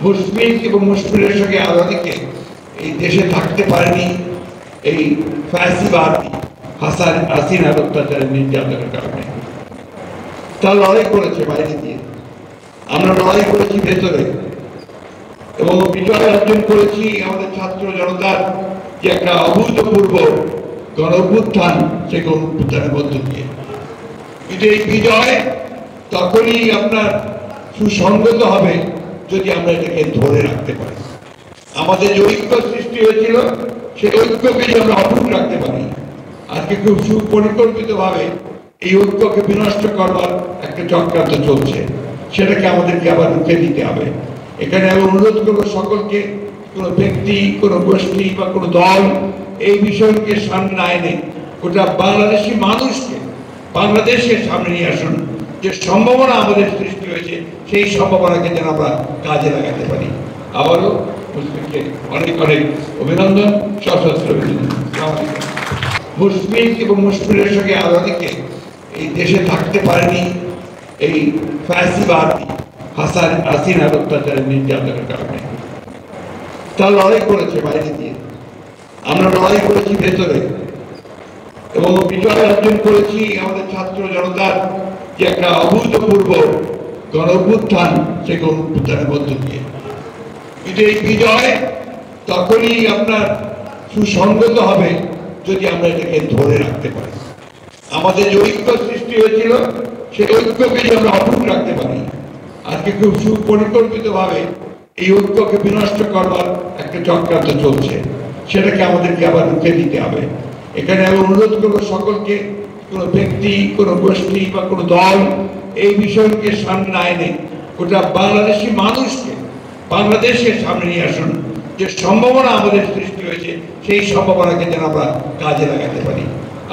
মুসলিম এবং মুসলিমের সঙ্গে আলাদাকে এই দেশে থাকতে পারেনি এই ফ্যাসিবাদী হাসিনার অত্যাচারের নির্যাতনের কারণে। তারা লড়াই করেছে বাইরে দিয়ে, আমরা লড়াই করেছি ভেতরে, এবং বিজয় অর্জন করেছি আমাদের ছাত্র জনতার যে একটা অভূতপূর্ব গণ অভ্যুত্থান, সেই গণ অভ্যুত্থানের মধ্য দিয়ে। কিন্তু এই বিজয় তখনই আপনার সুসংগত হবে যদি আমরা এটাকে ধরে রাখতে পারি। আমাদের যে ঐক্য সৃষ্টি হয়েছিল সেই ঐক্যকে যদি আমরা অটুট রাখতে পারি। আজকে খুব সুপরিকল্পিতভাবে এই ঐক্যকে বিনষ্ট করবার একটা চক্রান্ত চলছে, সেটাকে আমাদেরকে আবার রুখে দিতে হবে। এখানে আমি অনুরোধ করবো সকলকে, কোনো ব্যক্তি, কোনো গোষ্ঠী বা কোনো দল এই বিষয়কে সামনে না এনে গোটা বাংলাদেশি মানুষকে বাংলাদেশের সামনে নিয়ে আসুন। যে সম্ভাবনা আমাদের সৃষ্টি হয়েছে সেই সম্ভাবনাকে যেন আমরা কাজে লাগাতে পারি। আবারও মুসলিমকে অনেক অনেক অভিনন্দন, সশস্ত্র অভিনন্দন। মুসলিম এবং মুসলিমের সঙ্গে আলাদাকে এই দেশে থাকতে পারেনি এই ফ্যাসিবাদী হাসিনার অত্যাচারের নির্যাতনের কারণে। তারা লড়াই করেছে বাইরে দিয়ে, আমরা লড়াই করেছি ভেতরে, এবং বিজয় অর্জন করেছি আমাদের ছাত্র জনতার যে একটা অভূতপূর্ব গণ অভ্যুত্থান, সেই গণ অভ্যুত্থানের মধ্য দিয়ে। কিন্তু এই বিজয় তখনই আপনার সুসংগত হবে যদি আমরা এটাকে ধরে রাখতে পারি। আমাদের যে ঐক্য সৃষ্টি হয়েছিল সেই ঐক্যকে যদি আমরা অটুট রাখতে পারি। আজকে খুব সুপরিকল্পিতভাবে এই ঐক্যকে বিনষ্ট করবার একটা চক্রান্ত চলছে, সেটাকে আমাদেরকে আবার রুখে দিতে হবে। এখানে আমি অনুরোধ করবো সকলকে, কোনো ব্যক্তি, কোনো গোষ্ঠী বা কোনো দল এই বিষয়কে সামনে না এনে গোটা বাংলাদেশি মানুষকে বাংলাদেশের সামনে নিয়ে আসুন। যে সম্ভাবনা আমাদের সৃষ্টি হয়েছে সেই সম্ভাবনাকে যেন আমরা কাজে লাগাতে পারি।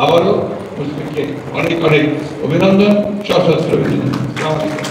আবারও মুসলিমকে অনেক অনেক অভিনন্দন, সশস্ত্র অভিনন্দন।